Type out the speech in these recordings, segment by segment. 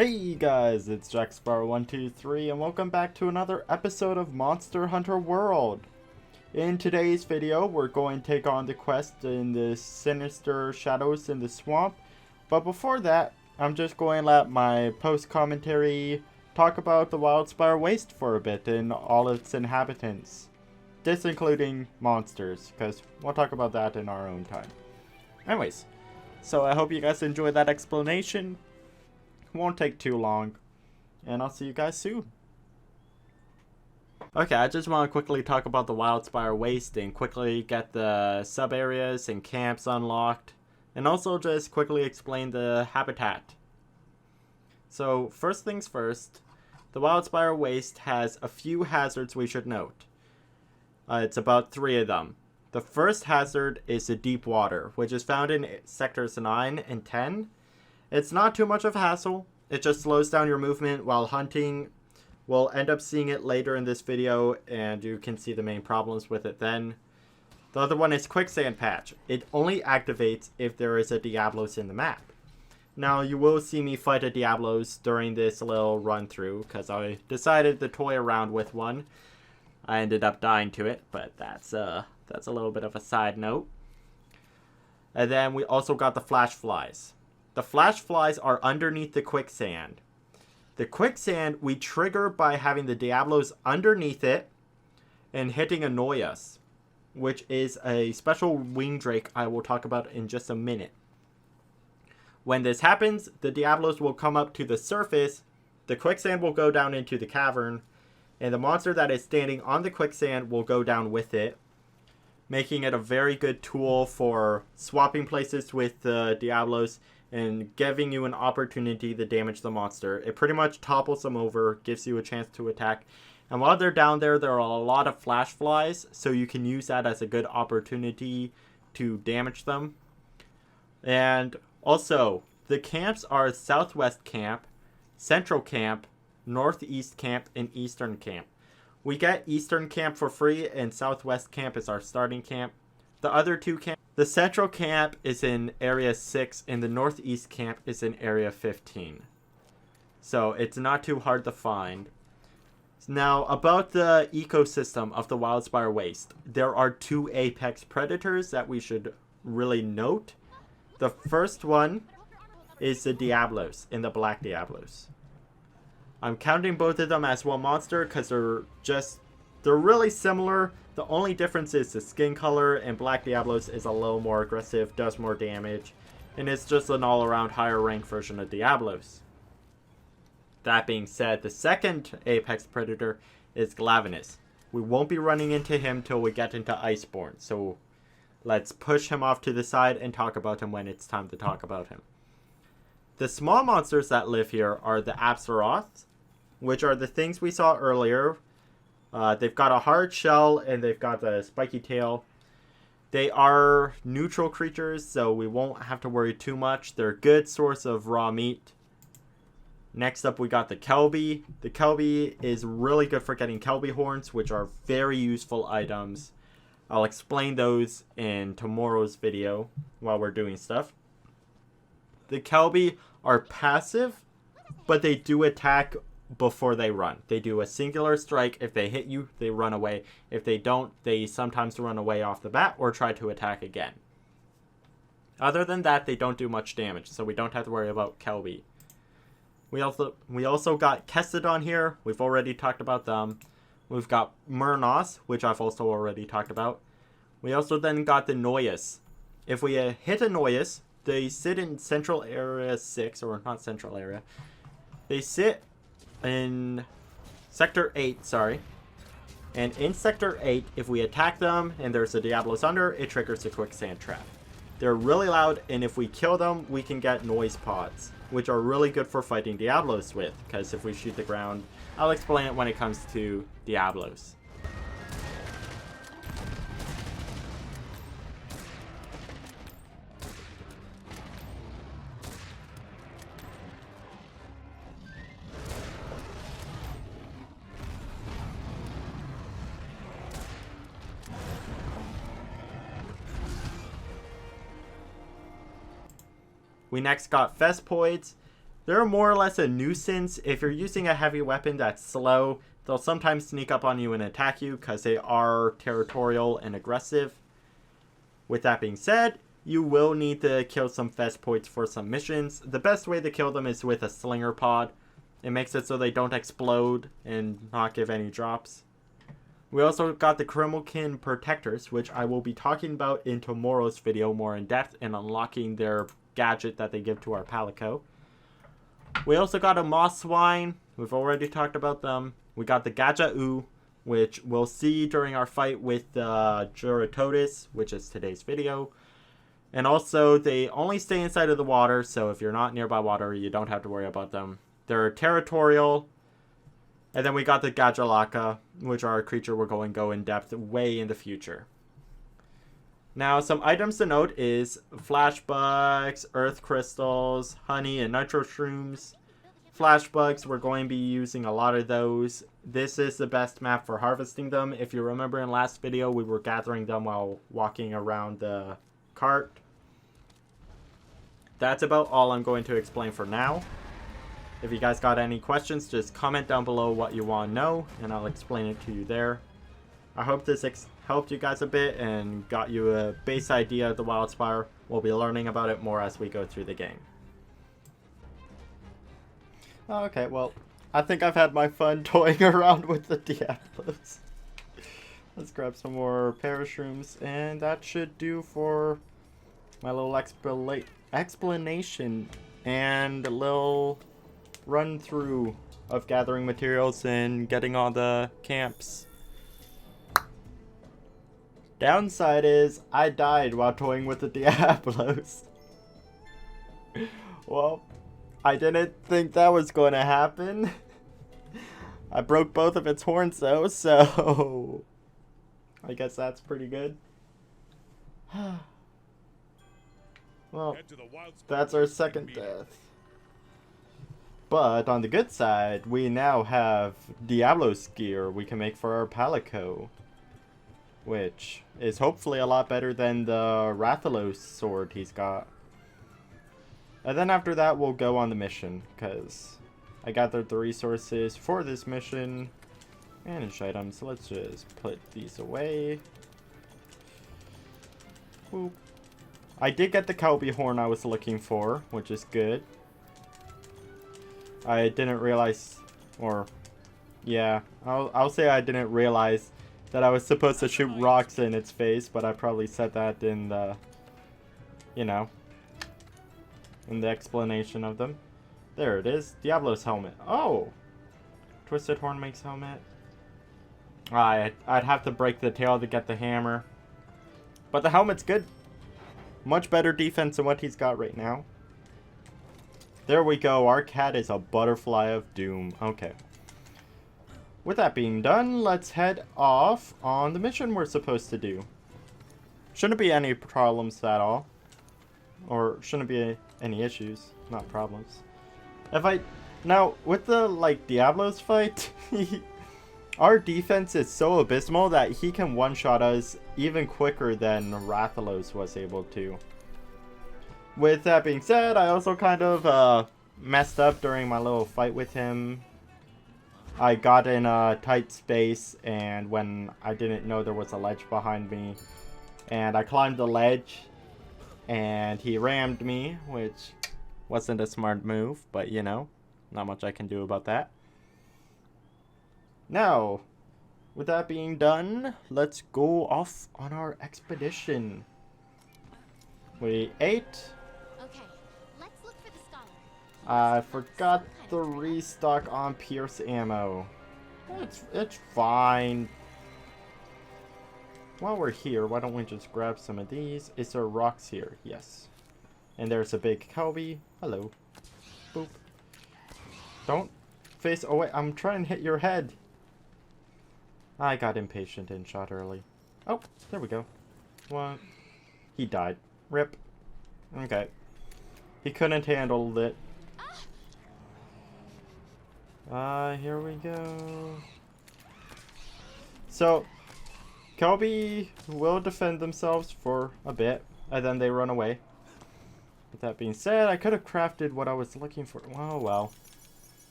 Hey guys, it's Jyurtodus123 and welcome back to another episode of Monster Hunter World. In today's video, we're going to take on the quest in the sinister shadows in the swamp. But before that, I'm just going to let my post-commentary talk about the Wildspire Waste for a bit and all its inhabitants. This including monsters, because we'll talk about that in our own time. Anyways, so I hope you guys enjoyed that explanation. Won't take too long, and I'll see you guys soon. Okay, I just want to quickly talk about the Wildspire Waste and quickly get the sub-areas and camps unlocked, and also just quickly explain the habitat. So, first things first, the Wildspire Waste has a few hazards we should note. It's about 3 of them. The first hazard is the deep water, which is found in sectors 9 and 10. It's not too much of a hassle. It just slows down your movement while hunting. We'll end up seeing it later in this video, and you can see the main problems with it then. The other one is Quicksand Patch. It only activates if there is a diablos in the map. Now, you will see me fight a diablos during this little run through, because I decided to toy around with one. I ended up dying to it, but that's a little bit of a side note. And then we also got the flash flies. The flash flies are underneath the quicksand. The quicksand we trigger by having the diablos underneath it and hitting annoy us, which is a special wing drake I will talk about in just a minute. When this happens, the diablos will come up to the surface, the quicksand will go down into the cavern, and the monster that is standing on the quicksand will go down with it, making it a very good tool for swapping places with the diablos and giving you an opportunity to damage the monster. It pretty much topples them over, gives you a chance to attack. And while they're down there, there are a lot of flash flies, so you can use that as a good opportunity to damage them. And also, the camps are Southwest Camp, Central Camp, Northeast Camp, and Eastern Camp. We get Eastern Camp for free, and Southwest Camp is our starting camp. The other 2 camps, the Central Camp is in Area 6, and the Northeast Camp is in Area 15. So it's not too hard to find. Now, about the ecosystem of the Wildspire Waste, there are 2 apex predators that we should really note. The first one is the Diablos, and the Black Diablos. I'm counting both of them as one monster because they're really similar. The only difference is the skin color, and Black Diablos is a little more aggressive, does more damage, and it's just an all-around higher rank version of Diablos. That being said, the second apex predator is Glavenus. We won't be running into him till we get into Iceborne, so let's push him off to the side and talk about him when it's time to talk about him. The small monsters that live here are the Apsaroths, which are the things we saw earlier. They've got a hard shell and they've got a spiky tail. They are neutral creatures, so we won't have to worry too much. They're a good source of raw meat. Next up, we got the Kelby. The Kelby is really good for getting Kelby horns, which are very useful items. I'll explain those in tomorrow's video while we're doing stuff. The Kelby are passive, but they do attack before they run. They do a singular strike. If they hit you, they run away. If they don't, they sometimes run away off the bat or try to attack again. Other than that, they don't do much damage, so we don't have to worry about Kelby. We also got Kestodon here. We've already talked about them. We've got Murnos, which I've also already talked about. We also then got the Noyus. If we hit a Noyus, they sit in Central Area 6, or not Central Area. They sit in Sector 8, sorry. And in Sector 8, if we attack them and there's a Diablos under, it triggers a quicksand trap. They're really loud, and if we kill them, we can get noise pods, which are really good for fighting Diablos with, because if we shoot the ground, I'll explain it when it comes to Diablos. We next got Vespoids. They're more or less a nuisance. If you're using a heavy weapon that's slow, they'll sometimes sneak up on you and attack you because they are territorial and aggressive. With that being said, you will need to kill some Vespoids for some missions. The best way to kill them is with a slinger pod. It makes it so they don't explode and not give any drops. We also got the Krimelkin Protectors, which I will be talking about in tomorrow's video more in depth and unlocking their gadget that they give to our Palico. We also got a Moss Swine. We've already talked about them. We got the Gaja'u, which we'll see during our fight with Jyurtodus, which is today's video. And also, they only stay inside of the water, so if you're not nearby water, you don't have to worry about them. They're territorial. And then we got the Gajalaka, which are a creature we're going to go in depth way in the future. Now, some items to note is flashbugs, earth crystals, honey, and nitro shrooms. Flashbugs, we're going to be using a lot of those. This is the best map for harvesting them. If you remember in last video, we were gathering them while walking around the cart. That's about all I'm going to explain for now. If you guys got any questions, just comment down below what you want to know, and I'll explain it to you there. I hope this helped you guys a bit and got you a base idea of the Wildspire. We'll be learning about it more as we go through the game. Okay, well, I think I've had my fun toying around with the diablos. Let's grab some more parashrooms, and that should do for my little explanation and a little run through of gathering materials and getting all the camps. Downside is I died while toying with the diablos. Well, I didn't think that was going to happen. I broke both of its horns though, so I guess that's pretty good. Well, that's our second death. But on the good side, we now have Diablos gear we can make for our Palico, which is hopefully a lot better than the Rathalos sword he's got. And then after that, we'll go on the mission, because I gathered the resources for this mission. Manage items. Let's just put these away. Boop. I did get the Kelby horn I was looking for, which is good. I didn't realize, or yeah, I'll say I didn't realize that I was supposed to shoot rocks in its face, but I probably said that in the, you know, in the explanation of them. There it is, Diablo's helmet. Oh, Twisted Horn makes helmet. I'd have to break the tail to get the hammer, but the helmet's good. Much better defense than what he's got right now. There we go. Our cat is a butterfly of doom. Okay. With that being done, let's head off on the mission we're supposed to do. Shouldn't be any problems at all. Or shouldn't be any issues. Not problems. Now, with the, Diablos fight, our defense is so abysmal that he can one-shot us even quicker than Rathalos was able to. With that being said, I also kind of messed up during my little fight with him. I got in a tight space, and when I didn't know there was a ledge behind me, and I climbed the ledge, and he rammed me, which wasn't a smart move, but you know, not much I can do about that. Now, with that being done, let's go off on our expedition. We ate. Okay, let's look for the scholar. I forgot to restock on Pierce ammo. It's fine. While we're here, why don't we just grab some of these? Is there rocks here? Yes. And there's a big Kelby. Hello. Boop. Don't face. Oh wait, I'm trying to hit your head. I got impatient and shot early. Oh, there we go. What? He died. Rip. Okay. He couldn't handle it. Here we go. So, Kelby will defend themselves for a bit, and then they run away. With that being said, I could have crafted what I was looking for. Oh well.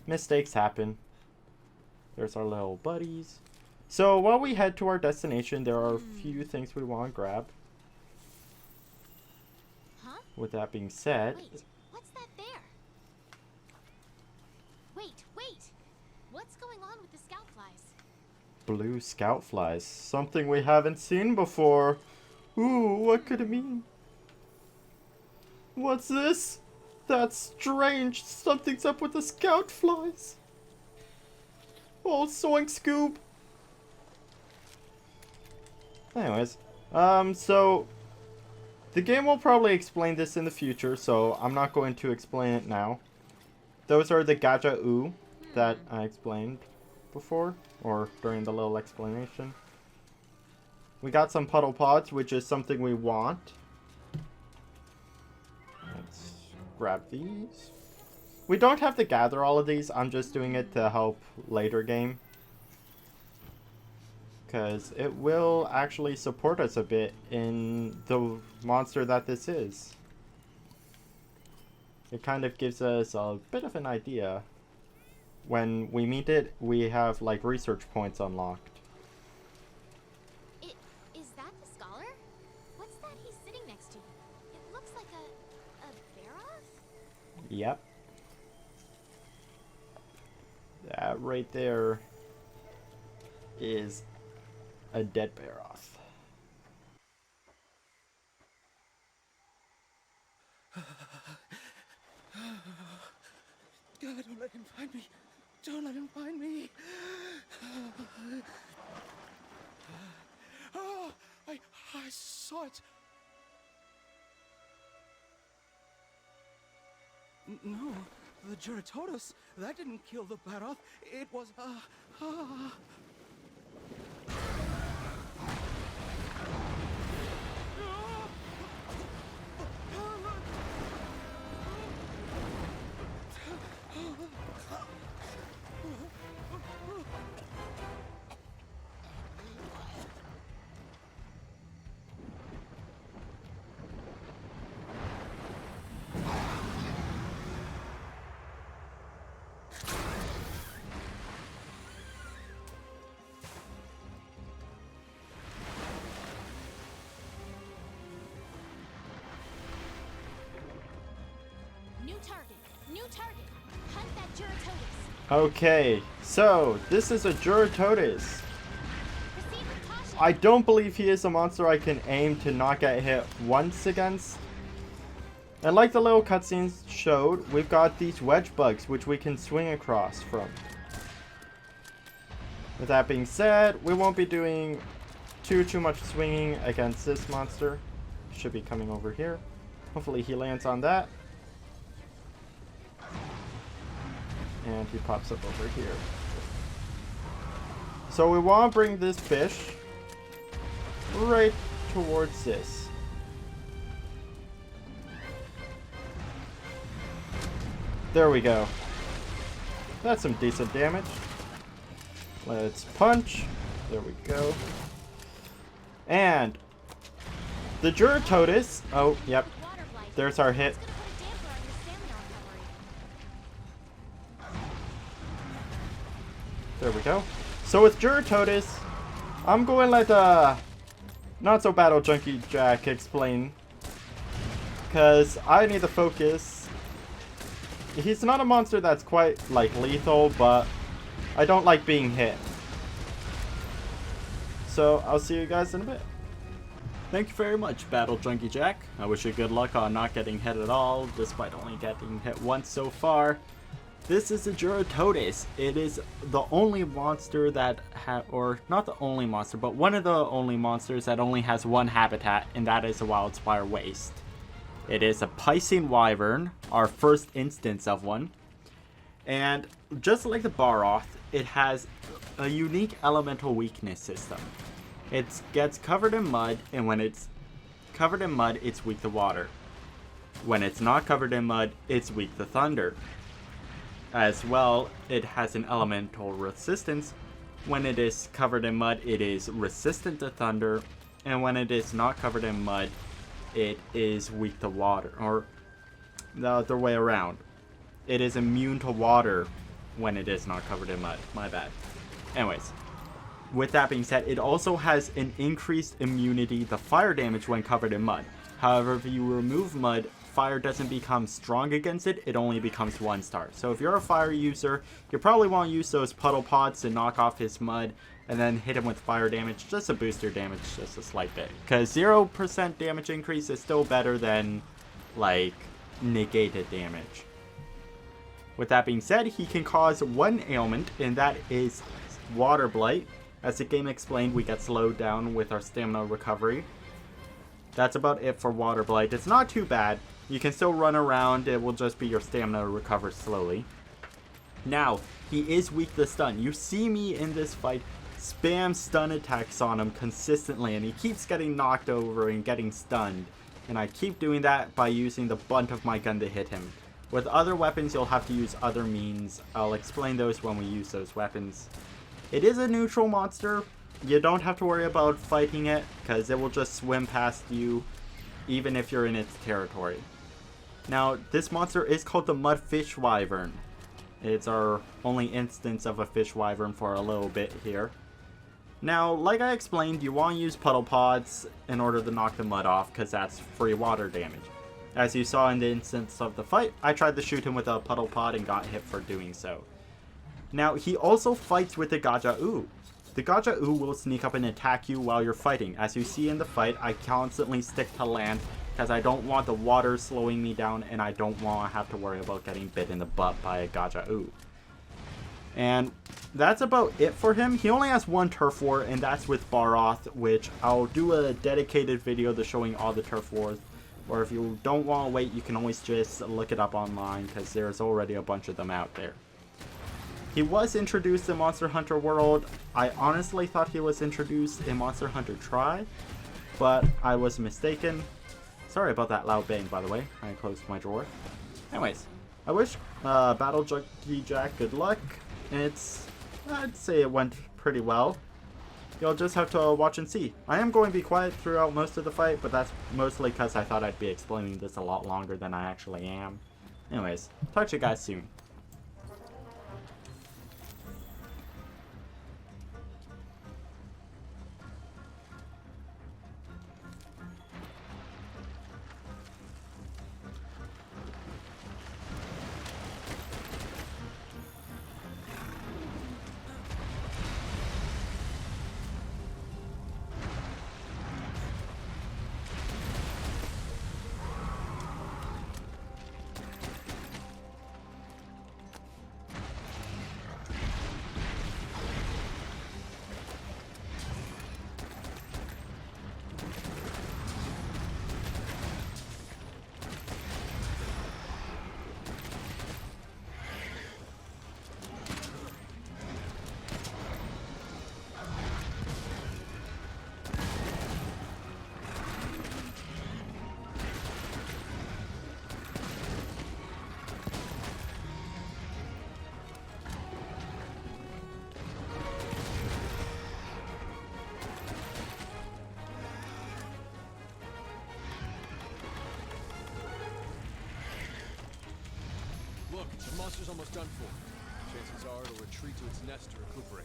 Mistakes happen. There's our little buddies. So while we head to our destination, there are a few things we want to grab. Huh? With that being said... Wait, what's that there? Wait. What's going on with the scout flies? Blue scout flies. Something we haven't seen before. Ooh, what could it mean? What's this? That's strange. Something's up with the scout flies. Oh, Soink Scoop. Anyways, so the game will probably explain this in the future, so I'm not going to explain it now. Those are the Gaja-oo that I explained before, or during the little explanation. We got some puddle pods, which is something we want. Let's grab these. We don't have to gather all of these, I'm just doing it to help later game. Because it will actually support us a bit in the monster that this is. It kind of gives us a bit of an idea. When we meet it, we have like research points unlocked. Is that the scholar? What's that he's sitting next to? It looks like a Baroth? Yep. That right there is a dead Baroth. God, don't let him find me. Don't let him find me. Oh, I saw it. No, the Jyurtodus. That didn't kill the Baroth. It was New target. Hunt that Jyurtodus. Okay, so this is a Jyurtodus. Proceed with caution. I don't believe he is a monster I can aim to not get hit once against. And like the little cutscenes showed, we've got these wedge bugs which we can swing across from. With that being said, we won't be doing too much swinging against this monster. Should be coming over here. Hopefully he lands on that. And he pops up over here. So we want to bring this fish right towards this. There we go. That's some decent damage. Let's punch. There we go. And the Jyurtodus. Oh, yep. There's our hit. There we go. So with Jyurtodus, I'm going to let not so battle junkie Jack explain, because I need to focus. He's not a monster that's quite like lethal, but I don't like being hit. So I'll see you guys in a bit. Thank you very much, Battle Junkie Jack. I wish you good luck on not getting hit at all, despite only getting hit once so far. This is a Jyurtodus. It is the only monster that or not the only monster, but one of the only monsters that only has one habitat, and that is the Wildspire Waste. It is a Piscine Wyvern, our first instance of one. And just like the Baroth, it has a unique elemental weakness system. It gets covered in mud, and when it's covered in mud, it's weak to water. When it's not covered in mud, it's weak to thunder. As well, it has an elemental resistance. When it is covered in mud, it is resistant to thunder, and when it is not covered in mud, it is weak to water. Or the other way around. It is immune to water when it is not covered in mud. My bad. Anyways, with that being said, it also has an increased immunity to fire damage when covered in mud. However, if you remove mud, fire doesn't become strong against it, it only becomes 1 star. So if you're a fire user, you probably want to use those puddle pods to knock off his mud and then hit him with fire damage just to boost your damage just a slight bit. Because 0% damage increase is still better than, like, negated damage. With that being said, he can cause 1 ailment, and that is Water Blight. As the game explained, we get slowed down with our stamina recovery. That's about it for Water Blight. It's not too bad. You can still run around, it will just be your stamina recover slowly. Now, he is weak to stun. You see me in this fight spam stun attacks on him consistently, and he keeps getting knocked over and getting stunned. And I keep doing that by using the butt of my gun to hit him. With other weapons, you'll have to use other means. I'll explain those when we use those weapons. It is a neutral monster. You don't have to worry about fighting it, because it will just swim past you, even if you're in its territory. Now, this monster is called the Mudfish Wyvern. It's our only instance of a fish wyvern for a little bit here. Now, like I explained, you want to use puddle pods in order to knock the mud off, because that's free water damage. As you saw in the instance of the fight, I tried to shoot him with a puddle pod and got hit for doing so. Now, he also fights with the Gaja'u. The Gaja'u will sneak up and attack you while you're fighting. As you see in the fight, I constantly stick to land because I don't want the water slowing me down, and I don't want to have to worry about getting bit in the butt by a Gaja'u. And that's about it for him. He only has 1 turf war, and that's with Baroth, which I'll do a dedicated video to showing all the turf wars. Or if you don't want to wait, you can always just look it up online, because there's already a bunch of them out there. He was introduced in Monster Hunter World. I honestly thought he was introduced in Monster Hunter Tri, but I was mistaken. Sorry about that loud bang, by the way. I closed my drawer. Anyways, I wish Battle Junkie Jack good luck. I'd say it went pretty well. You'll just have to watch and see. I am going to be quiet throughout most of the fight, but that's mostly because I thought I'd be explaining this a lot longer than I actually am. Anyways, talk to you guys soon. Look, the monster's almost done for. Chances are it'll retreat to its nest to recuperate.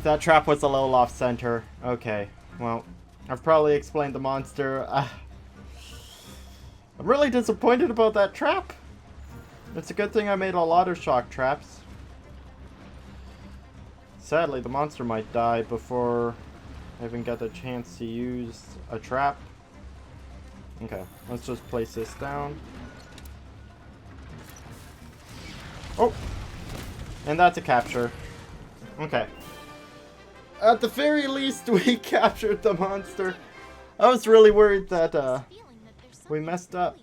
That trap was a little off center. Okay, well, I've probably explained the monster. I'm really disappointed about that trap. It's a good thing I made a lot of shock traps. Sadly, the monster might die before I even get a chance to use a trap. Okay, let's just place this down. Oh! And that's a capture. Okay. At the very least, we captured the monster. I was really worried that, we messed up.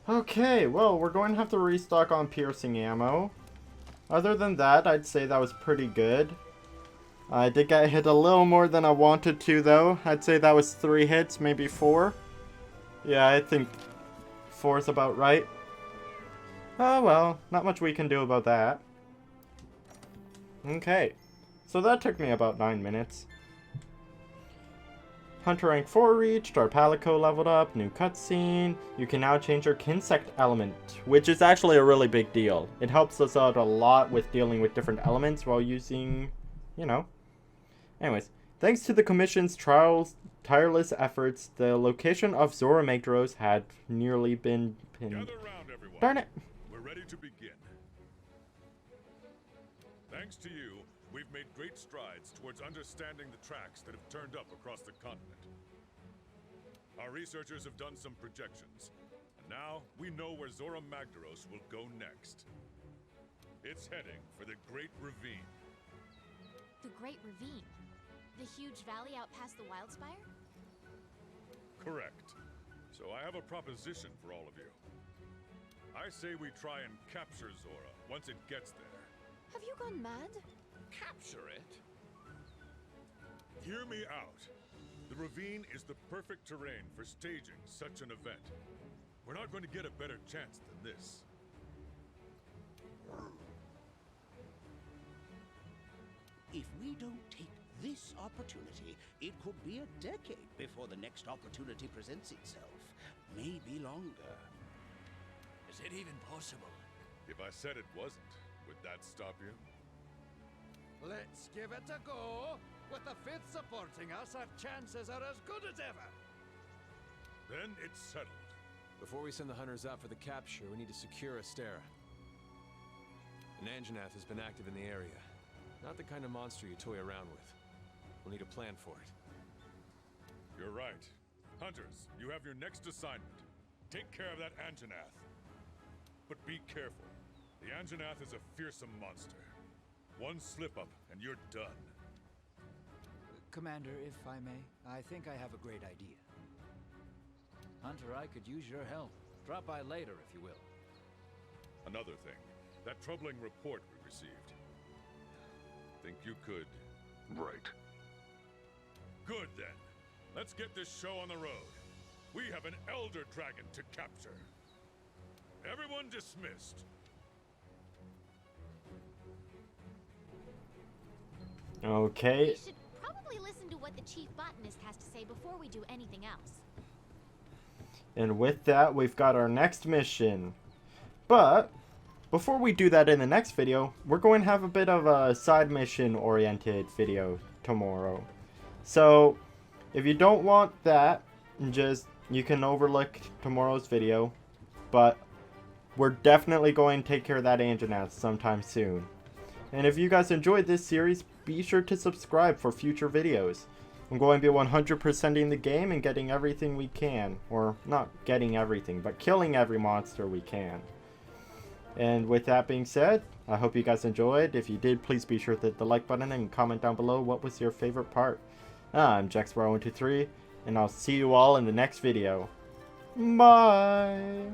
Okay, well, we're going to have to restock on piercing ammo. Other than that, I'd say that was pretty good. I did get hit a little more than I wanted to, though. I'd say that was 3 hits, maybe 4. Yeah, I think 4 is about right. Oh well, not much we can do about that. Okay, so that took me about 9 minutes. Hunter rank 4 reached, our Palico leveled up, new cutscene. You can now change your Kinsect element, which is actually a really big deal. It helps us out a lot with dealing with different elements while using, you know. Anyways, thanks to the Commission's tireless efforts, the location of Zora Magdaros had nearly been pinned. Gather round, everyone. Darn it. We're ready to begin. Thanks to you, we've made great strides towards understanding the tracks that have turned up across the continent. Our researchers have done some projections, and now we know where Zora Magdaros will go next. It's heading for the Great Ravine. The Great Ravine? The huge valley out past the Wildspire? Correct. So I have a proposition for all of you. I say we try and capture Zora once it gets there. Have you gone mad? Capture it? Hear me out. The ravine is the perfect terrain for staging such an event. We're not going to get a better chance than this. If we don't take this opportunity, it could be a decade before the next opportunity presents itself. Maybe longer. Is it even possible? If I said it wasn't, would that stop you? Let's give it a go. With the 5th supporting us, our chances are as good as ever. Then it's settled. Before we send the hunters out for the capture, we need to secure Astera. An Anjanath has been active in the area. Not the kind of monster you toy around with. We'll need a plan for it. You're right. Hunters, you have your next assignment. Take care of that Anjanath. But be careful. The Anjanath is a fearsome monster. One slip-up and you're done. Commander, if I may, I think I have a great idea. Hunter, I could use your help. Drop by later, if you will. Another thing. That troubling report we received. Think you could... Right. Good then. Let's get this show on the road. We have an Elder Dragon to capture. Everyone dismissed. Okay. We should probably listen to what the Chief Botanist has to say before we do anything else. And with that, we've got our next mission. But before we do that in the next video, we're going to have a bit of a side mission oriented video tomorrow. So if you don't want that, you can overlook tomorrow's video. But we're definitely going to take care of that Anjanath sometime soon. And if you guys enjoyed this series, be sure to subscribe for future videos. I'm going to be 100%ing the game and getting everything we can. Or not getting everything, but killing every monster we can. And with that being said, I hope you guys enjoyed. If you did, please be sure to hit the like button and comment down below what was your favorite part. I'm Jaxbro123, and I'll see you all in the next video. Bye!